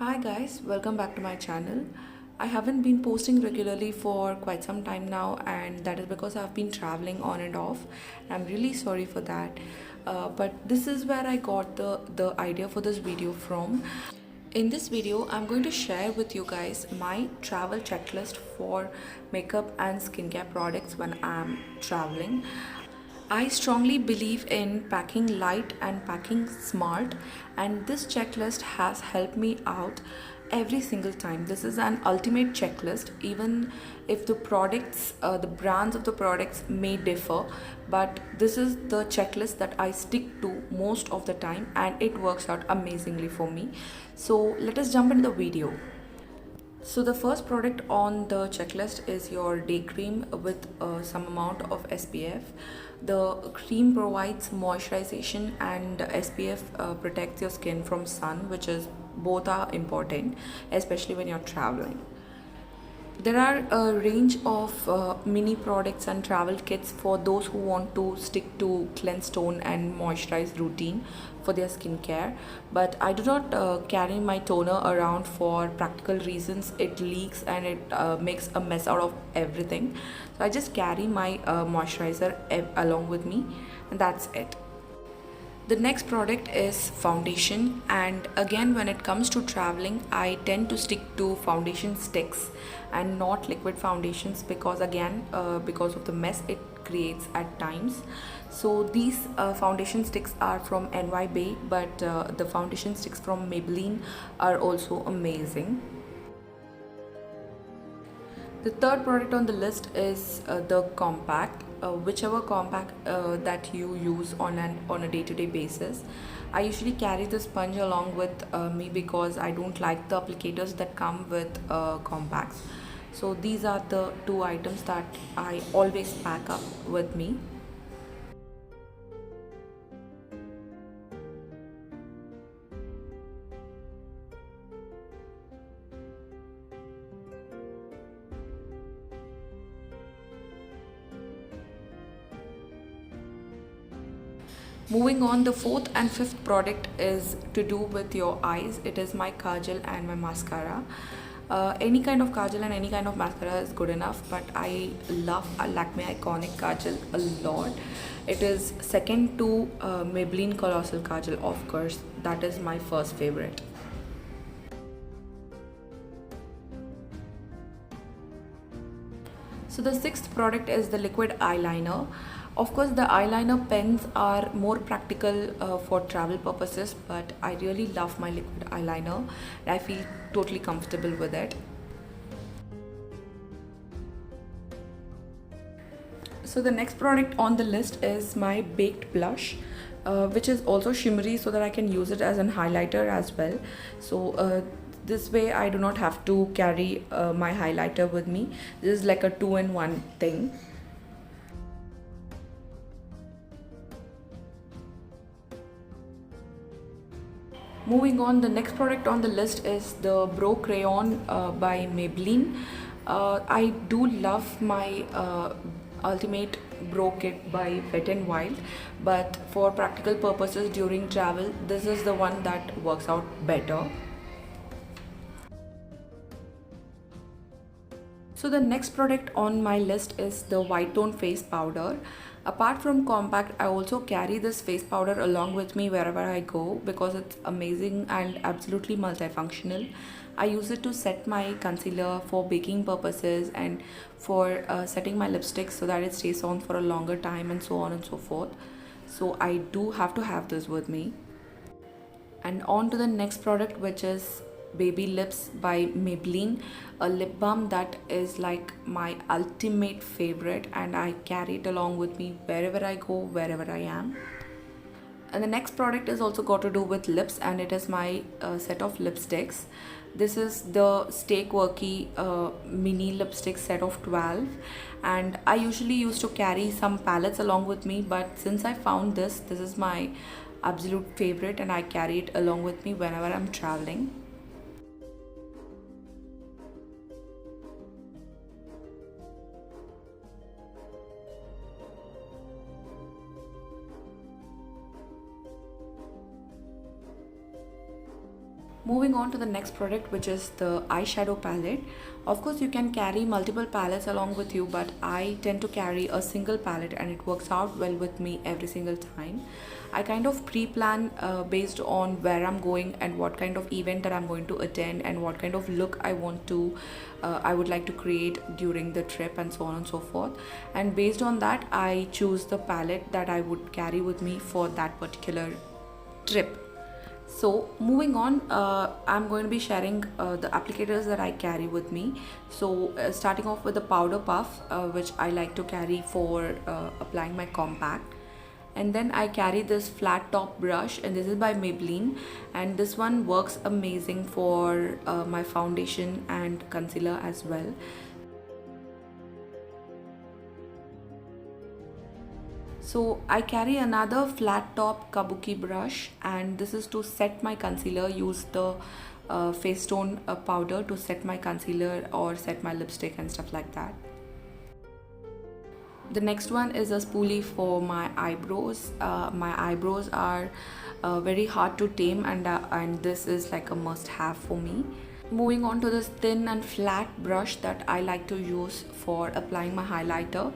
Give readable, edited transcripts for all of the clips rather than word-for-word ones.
Hi guys, welcome back to my channel. I haven't been posting regularly for quite some time now, and that is because I've been traveling on and off. I'm really sorry for that. But this is where I got the idea for this video from. In this video, I'm going to share with you guys my travel checklist for makeup and skincare products when I'm traveling. I strongly believe in packing light and packing smart, and this checklist has helped me out every single time. This is an ultimate checklist, even if the brands of the products may differ, but this is the checklist that I stick to most of the time, and it works out amazingly for me. So, let us jump into the video. So the first product on the checklist is your day cream with some amount of SPF. The cream provides moisturization and SPF protects your skin from sun, which is both are important, especially when you're traveling. There are a range of mini products and travel kits for those who want to stick to cleanse, tone, and moisturize routine for their skincare. But I do not carry my toner around for practical reasons. It leaks and it makes a mess out of everything. So I just carry my moisturizer along with me, and that's it. The next product is foundation, and again, when it comes to traveling, I tend to stick to foundation sticks and not liquid foundations because, again, because of the mess it creates at times. So, these foundation sticks are from NY Bay, but the foundation sticks from Maybelline are also amazing. The third product on the list is the compact, whichever compact that you use on a day-to-day basis. I usually carry the sponge along with me because I don't like the applicators that come with compacts. So these are the two items that I always pack up with me. Moving on, the fourth and fifth product is to do with your eyes. It is my kajal and my mascara. Any kind of kajal and any kind of mascara is good enough, but I love a Lakme Iconic Kajal a lot. It is second to Maybelline Colossal Kajal, of course. That is my first favorite. So the sixth product is the liquid eyeliner. Of course, the eyeliner pens are more practical for travel purposes, but I really love my liquid eyeliner. I feel totally comfortable with it. So the next product on the list is my baked blush, which is also shimmery so that I can use it as an highlighter as well. So this way I do not have to carry my highlighter with me. This is like a two-in-one thing. Moving on, the next product on the list is the Brow Crayon by Maybelline. I do love my Ultimate Brow Kit by Wet n Wild, but for practical purposes during travel, this is the one that works out better. So the next product on my list is the White Tone Face Powder. Apart from compact, I also carry this face powder along with me wherever I go because it's amazing and absolutely multifunctional. I use it to set my concealer for baking purposes and for setting my lipstick so that it stays on for a longer time and so on and so forth. So I do have to have this with me. And on to the next product, which is Baby Lips by Maybelline, a lip balm that is like my ultimate favorite, and I carry it along with me wherever I go, wherever I am. And the next product is also got to do with lips, and it is my set of lipsticks. This is the Stay Quirky mini lipstick set of 12, and I usually used to carry some palettes along with me, but since I found this is my absolute favorite and I carry it along with me whenever I'm traveling. Moving on to the next product, which is the eyeshadow palette. Of course, you can carry multiple palettes along with you, but I tend to carry a single palette and it works out well with me every single time. I kind of pre-plan based on where I'm going and what kind of event that I'm going to attend and what kind of look I would like to create during the trip and so on and so forth. And based on that, I choose the palette that I would carry with me for that particular trip. So moving on, I'm going to be sharing the applicators that I carry with me. So starting off with the powder puff, which I like to carry for applying my compact. And then I carry this flat top brush, and this is by Maybelline, and this one works amazing for my foundation and concealer as well. So I carry another flat top kabuki brush, and this is to set my concealer. Use the face tone powder to set my concealer or set my lipstick and stuff like that. The next one is a spoolie for my eyebrows. My eyebrows are very hard to tame, and this is like a must-have for me. Moving on to this thin and flat brush that I like to use for applying my highlighter.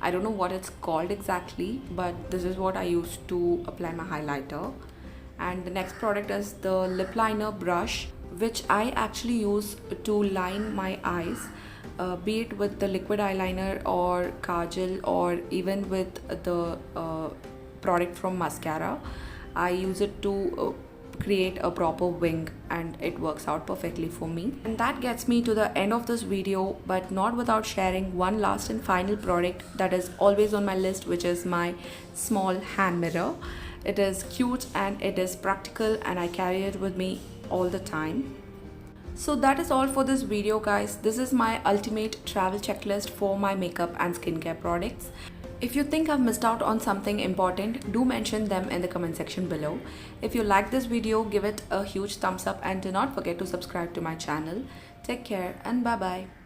I don't know what it's called exactly, but this is what I use to apply my highlighter. And the next product is the lip liner brush, which I actually use to line my eyes, be it with the liquid eyeliner or kajal or even with the product from mascara. I use it to create a proper wing, and it works out perfectly for me. And that gets me to the end of this video, but not without sharing one last and final product that is always on my list, which is my small hand mirror. It is cute and it is practical, and I carry it with me all the time. So that is all for this video, guys. This is my ultimate travel checklist for my makeup and skincare products. If you think I've missed out on something important, do mention them in the comment section below. If you like this video, give it a huge thumbs up and do not forget to subscribe to my channel. Take care and bye bye.